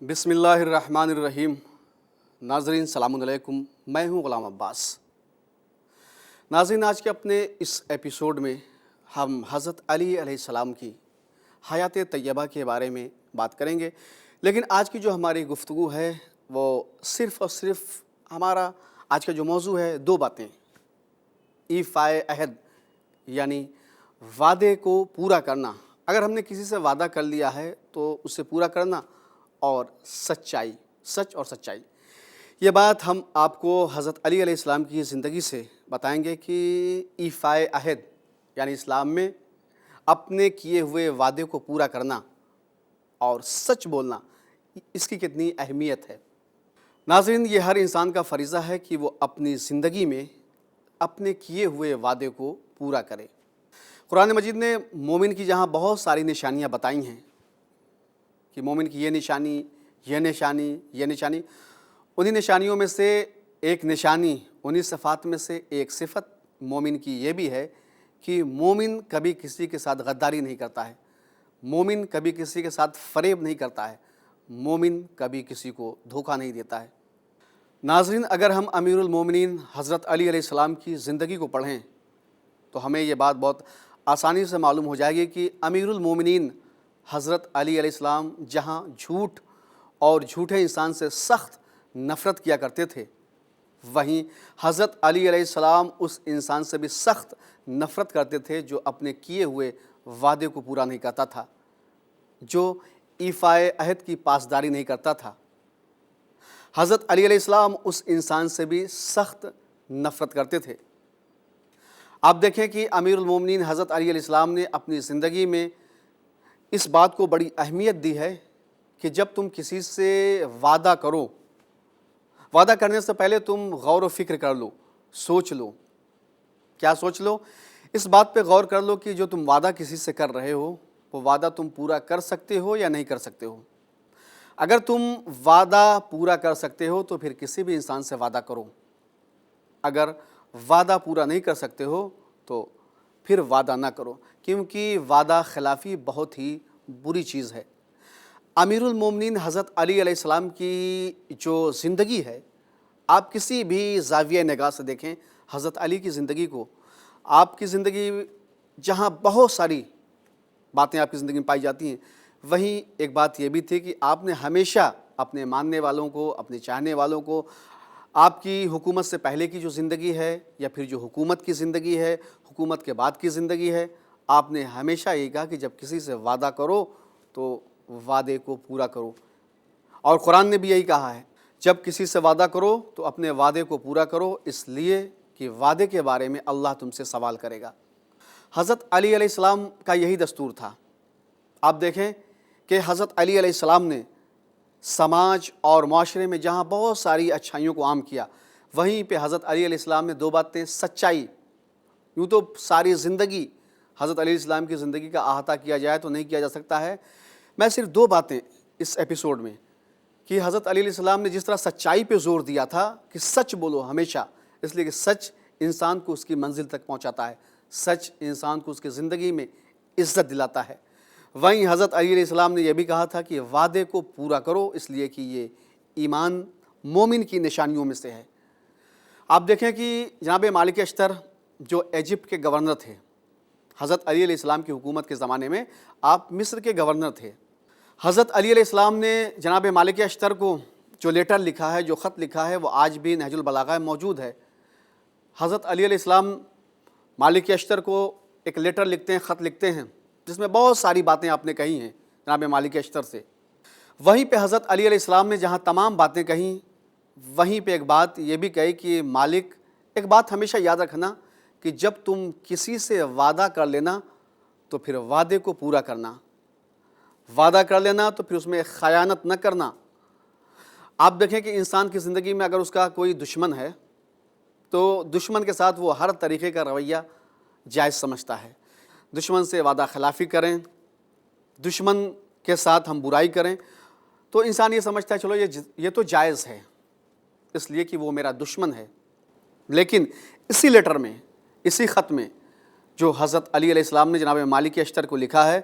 بسم اللہ الرحمن الرحیم۔ ناظرین سلام علیکم، میں ہوں غلام عباس۔ ناظرین، آج کے اپنے اس ایپیسوڈ میں ہم حضرت علی علیہ السلام کی حیات طیبہ کے بارے میں بات کریں گے، لیکن آج کی جو ہماری گفتگو ہے وہ صرف اور صرف ہمارا آج کا جو موضوع ہے دو باتیں، ایفائے عہد یعنی وعدے کو پورا کرنا۔ اگر ہم نے کسی سے وعدہ کر لیا ہے تو اسے پورا کرنا، اور سچائی، سچ اور سچائی۔ یہ بات ہم آپ کو حضرت علی علیہ السلام کی زندگی سے بتائیں گے کہ ایفائے عہد یعنی اسلام میں اپنے کیے ہوئے وعدے کو پورا کرنا اور سچ بولنا، اس کی کتنی اہمیت ہے۔ ناظرین، یہ ہر انسان کا فریضہ ہے کہ وہ اپنی زندگی میں اپنے کیے ہوئے وعدے کو پورا کرے۔ قرآن مجید نے مومن کی جہاں بہت ساری نشانیاں بتائی ہیں کہ مومن کی یہ نشانی، یہ نشانی، یہ نشانی، انہی نشانیوں میں سے ایک نشانی، انہی صفات میں سے ایک صفت مومن کی یہ بھی ہے کہ مومن کبھی کسی کے ساتھ غداری نہیں کرتا ہے، مومن کبھی کسی کے ساتھ فریب نہیں کرتا ہے، مومن کبھی کسی کو دھوکہ نہیں دیتا ہے۔ ناظرین، اگر ہم امیر المومنین حضرت علی علیہ السلام کی زندگی کو پڑھیں تو ہمیں یہ بات بہت آسانی سے معلوم ہو جائے گی کہ امیر المومنین حضرت علی علیہ السلام جہاں جھوٹ اور جھوٹے انسان سے سخت نفرت کیا کرتے تھے، وہیں حضرت علی علیہ السلام اس انسان سے بھی سخت نفرت کرتے تھے جو اپنے کیے ہوئے وعدے کو پورا نہیں کرتا تھا، جو ایفائے عہد کی پاسداری نہیں کرتا تھا۔ حضرت علی علیہ السلام اس انسان سے بھی سخت نفرت کرتے تھے۔ آپ دیکھیں کہ امیر المومنین حضرت علی علیہ السلام نے اپنی زندگی میں اس بات کو بڑی اہمیت دی ہے کہ جب تم کسی سے وعدہ کرو، وعدہ کرنے سے پہلے تم غور و فکر کر لو، سوچ لو۔ کیا سوچ لو؟ اس بات پہ غور کر لو کہ جو تم وعدہ کسی سے کر رہے ہو وہ وعدہ تم پورا کر سکتے ہو یا نہیں کر سکتے ہو۔ اگر تم وعدہ پورا کر سکتے ہو تو پھر کسی بھی انسان سے وعدہ کرو، اگر وعدہ پورا نہیں کر سکتے ہو تو پھر وعدہ نہ کرو، کیونکہ وعدہ خلافی بہت ہی بری چیز ہے۔ امیر المومنین حضرت علی علیہ السلام کی جو زندگی ہے، آپ کسی بھی زاویہ نگاہ سے دیکھیں حضرت علی کی زندگی کو، آپ کی زندگی جہاں بہت ساری باتیں آپ کی زندگی میں پائی جاتی ہیں، وہیں ایک بات یہ بھی تھی کہ آپ نے ہمیشہ اپنے ماننے والوں کو، اپنے چاہنے والوں کو، آپ کی حکومت سے پہلے کی جو زندگی ہے یا پھر جو حکومت کی زندگی ہے، حکومت کے بعد کی زندگی ہے، آپ نے ہمیشہ یہ کہا کہ جب کسی سے وعدہ کرو تو وعدے کو پورا کرو۔ اور قرآن نے بھی یہی کہا ہے، جب کسی سے وعدہ کرو تو اپنے وعدے کو پورا کرو، اس لیے کہ وعدے کے بارے میں اللہ تم سے سوال کرے گا۔ حضرت علی علیہ السلام کا یہی دستور تھا۔ آپ دیکھیں کہ حضرت علی علیہ السلام نے سماج اور معاشرے میں جہاں بہت ساری اچھائیوں کو عام کیا، وہیں پہ حضرت علی علیہ السلام نے دو باتیں، سچائی، یوں تو ساری زندگی حضرت علیہ السلام کی زندگی کا احاطہ کیا جائے تو نہیں کیا جا سکتا ہے، میں صرف دو باتیں اس ایپیسوڈ میں، کہ حضرت علی علیہ السلام نے جس طرح سچائی پہ زور دیا تھا کہ سچ بولو ہمیشہ، اس لیے کہ سچ انسان کو اس کی منزل تک پہنچاتا ہے، سچ انسان کو اس کی زندگی میں عزت دلاتا ہے۔ وہیں حضرت علی علیہ السلام نے یہ بھی کہا تھا کہ وعدے کو پورا کرو، اس لیے کہ یہ ایمان مومن کی نشانیوں میں سے ہے۔ آپ دیکھیں کہ جناب مالک اشتر جو ایجپٹ کے گورنر تھے، حضرت علی علیہ السلام کی حکومت کے زمانے میں آپ مصر کے گورنر تھے۔ حضرت علی علیہ السلام نے جناب مالک اشتر کو جو لیٹر لکھا ہے، جو خط لکھا ہے، وہ آج بھی نہج البلاغہ میں موجود ہے۔ حضرت علی علیہ السلام مالک اشتر کو ایک لیٹر لکھتے ہیں، خط لکھتے ہیں، جس میں بہت ساری باتیں آپ نے کہی ہیں جناب مالک اشتر سے۔ وہیں پہ حضرت علی علیہ السلام نے جہاں تمام باتیں کہیں، وہیں پہ ایک بات یہ بھی کہی کہ مالک، ایک بات ہمیشہ یاد رکھنا کہ جب تم کسی سے وعدہ کر لینا تو پھر وعدے کو پورا کرنا، وعدہ کر لینا تو پھر اس میں خیانت نہ کرنا۔ آپ دیکھیں کہ انسان کی زندگی میں اگر اس کا کوئی دشمن ہے تو دشمن کے ساتھ وہ ہر طریقے کا رویہ جائز سمجھتا ہے۔ دشمن سے وعدہ خلافی کریں، دشمن کے ساتھ ہم برائی کریں، تو انسان یہ سمجھتا ہے چلو یہ تو جائز ہے، اس لیے کہ وہ میرا دشمن ہے۔ لیکن اسی لیٹر میں، اسی خط میں جو حضرت علی علیہ السلام نے جناب مالک اشتر کو لکھا ہے،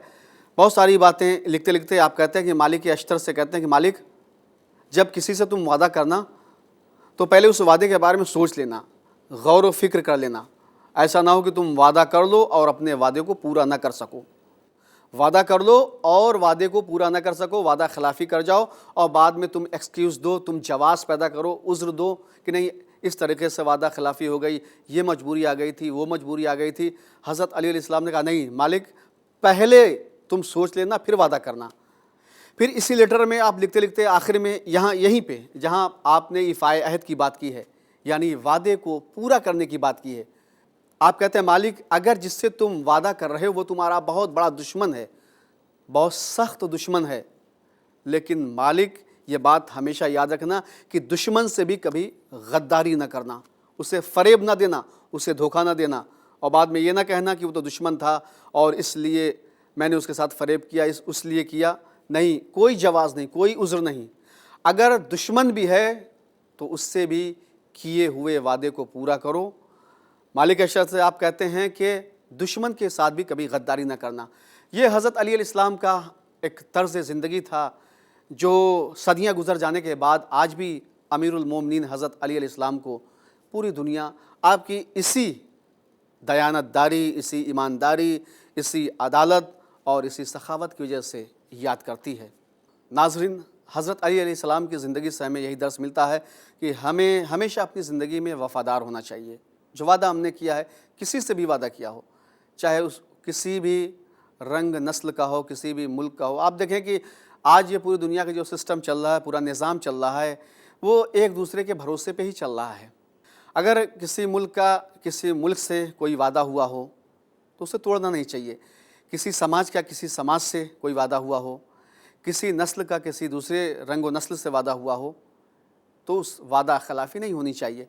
بہت ساری باتیں لکھتے لکھتے آپ کہتے ہیں کہ مالک اشتر سے کہتے ہیں کہ مالک، جب کسی سے تم وعدہ کرنا تو پہلے اس وعدے کے بارے میں سوچ لینا، غور و فکر کر لینا۔ ایسا نہ ہو کہ تم وعدہ کر لو اور اپنے وعدے کو پورا نہ کر سکو، وعدہ کر لو اور وعدے کو پورا نہ کر سکو، وعدہ خلافی کر جاؤ اور بعد میں تم ایکسکیوز دو، تم جواز پیدا کرو، عذر دو کہ نہیں اس طریقے سے وعدہ خلافی ہو گئی، یہ مجبوری آ گئی تھی، وہ مجبوری آ گئی تھی۔ حضرت علی علیہ السلام نے کہا نہیں مالک، پہلے تم سوچ لینا پھر وعدہ کرنا۔ پھر اسی لیٹر میں آپ لکھتے لکھتے آخر میں یہیں پہ جہاں آپ نے ایفائے عہد کی بات کی ہے، یعنی وعدے کو پورا کرنے کی بات کی ہے، آپ کہتے ہیں مالک اگر جس سے تم وعدہ کر رہے ہو وہ تمہارا بہت بڑا دشمن ہے، بہت سخت دشمن ہے، لیکن مالک یہ بات ہمیشہ یاد رکھنا کہ دشمن سے بھی کبھی غداری نہ کرنا، اسے فریب نہ دینا، اسے دھوکہ نہ دینا، اور بعد میں یہ نہ کہنا کہ وہ تو دشمن تھا اور اس لیے میں نے اس کے ساتھ فریب کیا، اس لیے کیا۔ نہیں، کوئی جواز نہیں، کوئی عذر نہیں۔ اگر دشمن بھی ہے تو اس سے بھی کیے ہوئے وعدے کو پورا کرو۔ مالک اشتر سے آپ کہتے ہیں کہ دشمن کے ساتھ بھی کبھی غداری نہ کرنا۔ یہ حضرت علی علیہ السلام کا ایک طرز زندگی تھا جو صدیاں گزر جانے کے بعد آج بھی امیر المومنین حضرت علی علیہ السلام کو پوری دنیا آپ کی اسی دیانت داری، اسی ایمانداری، اسی عدالت اور اسی سخاوت کی وجہ سے یاد کرتی ہے۔ ناظرین، حضرت علی علیہ السلام کی زندگی سے ہمیں یہی درس ملتا ہے کہ ہمیں ہمیشہ اپنی زندگی میں وفادار ہونا چاہیے۔ جو وعدہ ہم نے کیا ہے، کسی سے بھی وعدہ کیا ہو، چاہے کسی بھی رنگ نسل کا ہو، کسی بھی ملک کا ہو۔ آپ دیکھیں کہ آج یہ پوری دنیا کا جو سسٹم چل رہا ہے، پورا نظام چل رہا ہے، وہ ایک دوسرے کے بھروسے پہ ہی چل رہا ہے۔ اگر کسی ملک سے کوئی وعدہ ہوا ہو تو اسے توڑنا نہیں چاہیے۔ کسی سماج کا کسی سماج سے کوئی وعدہ ہوا ہو، کسی نسل کا کسی دوسرے رنگ و نسل سے وعدہ ہوا ہو تو اس وعدہ خلافی نہیں ہونی چاہیے،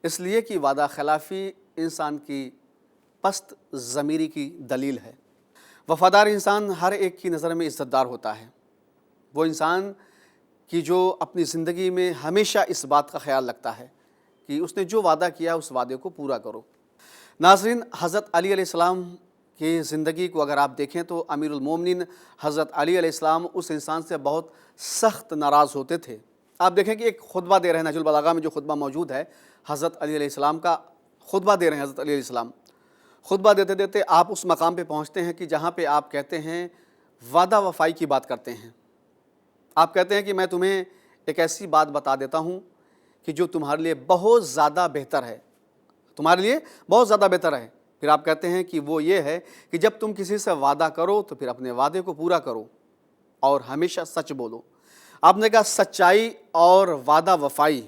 اس لیے کہ وعدہ خلافی انسان کی پست ضمیری کی دلیل ہے۔ وفادار انسان ہر ایک کی نظر میں عزت دار ہوتا ہے، وہ انسان کی جو اپنی زندگی میں ہمیشہ اس بات کا خیال رکھتا ہے کہ اس نے جو وعدہ کیا اس وعدے کو پورا کرو۔ ناظرین، حضرت علی علیہ السلام کی زندگی کو اگر آپ دیکھیں تو امیر المومنین حضرت علی علیہ السلام اس انسان سے بہت سخت ناراض ہوتے تھے۔ آپ دیکھیں کہ ایک خطبہ دے رہے ہیں، نہج البلاغہ میں جو خطبہ موجود ہے حضرت علی علیہ السلام کا خطبہ دے رہے ہیں۔ حضرت علی علیہ السلام خطبہ دیتے دیتے آپ اس مقام پہ پہنچتے ہیں کہ جہاں پہ آپ کہتے ہیں وعدہ وفائی کی بات کرتے ہیں۔ آپ کہتے ہیں کہ میں تمہیں ایک ایسی بات بتا دیتا ہوں کہ جو تمہارے لیے بہت زیادہ بہتر ہے، تمہارے لیے بہت زیادہ بہتر ہے۔ پھر آپ کہتے ہیں کہ وہ یہ ہے کہ جب تم کسی سے وعدہ کرو تو پھر اپنے وعدے کو پورا کرو اور ہمیشہ سچ بولو۔ آپ نے کہا سچائی اور وعدہ وفائی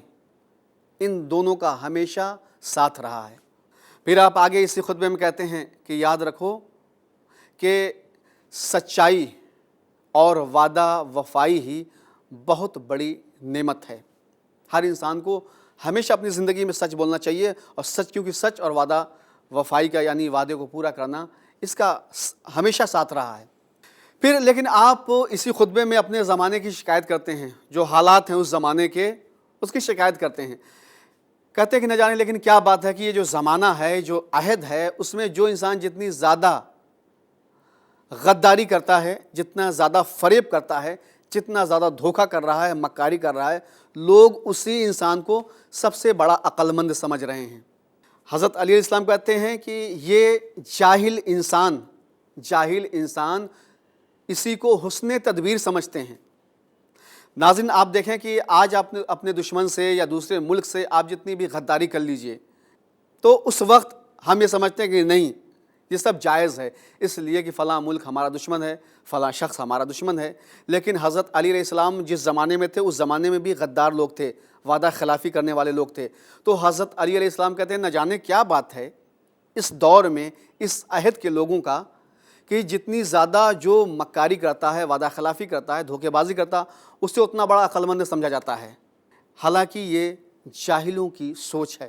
ان دونوں کا ہمیشہ ساتھ رہا ہے۔ پھر آپ آگے اسی خطبے میں کہتے ہیں کہ یاد رکھو کہ سچائی اور وعدہ وفائی ہی بہت بڑی نعمت ہے۔ ہر انسان کو ہمیشہ اپنی زندگی میں سچ بولنا چاہیے، اور سچ کیونکہ سچ اور وعدہ وفائی کا یعنی وعدے کو پورا کرنا اس کا ہمیشہ ساتھ رہا ہے۔ پھر لیکن آپ اسی خطبے میں اپنے زمانے کی شکایت کرتے ہیں، جو حالات ہیں اس زمانے کے اس کی شکایت کرتے ہیں۔ کہتے ہیں کہ نہ جانے لیکن کیا بات ہے کہ یہ جو زمانہ ہے، جو عہد ہے، اس میں جو انسان جتنی زیادہ غداری کرتا ہے، جتنا زیادہ فریب کرتا ہے، جتنا زیادہ دھوکہ کر رہا ہے، مکاری کر رہا ہے، لوگ اسی انسان کو سب سے بڑا عقل مند سمجھ رہے ہیں۔ حضرت علی علیہ السلام کہتے ہیں کہ یہ جاہل انسان اسی کو حسن تدبیر سمجھتے ہیں۔ ناظرین، آپ دیکھیں کہ آج آپ اپنے دشمن سے یا دوسرے ملک سے آپ جتنی بھی غداری کر لیجئے تو اس وقت ہم یہ سمجھتے ہیں کہ نہیں، یہ سب جائز ہے، اس لیے کہ فلاں ملک ہمارا دشمن ہے، فلاں شخص ہمارا دشمن ہے۔ لیکن حضرت علی علیہ السلام جس زمانے میں تھے اس زمانے میں بھی غدار لوگ تھے، وعدہ خلافی کرنے والے لوگ تھے۔ تو حضرت علی علیہ السلام کہتے ہیں نہ جانے کیا بات ہے اس دور میں اس عہد کے لوگوں کا کہ جتنی زیادہ جو مکاری کرتا ہے، وعدہ خلافی کرتا ہے، دھوکے بازی کرتا، اس سے اتنا بڑا عقل مند سمجھا جاتا ہے۔ حالانکہ یہ جاہلوں کی سوچ ہے۔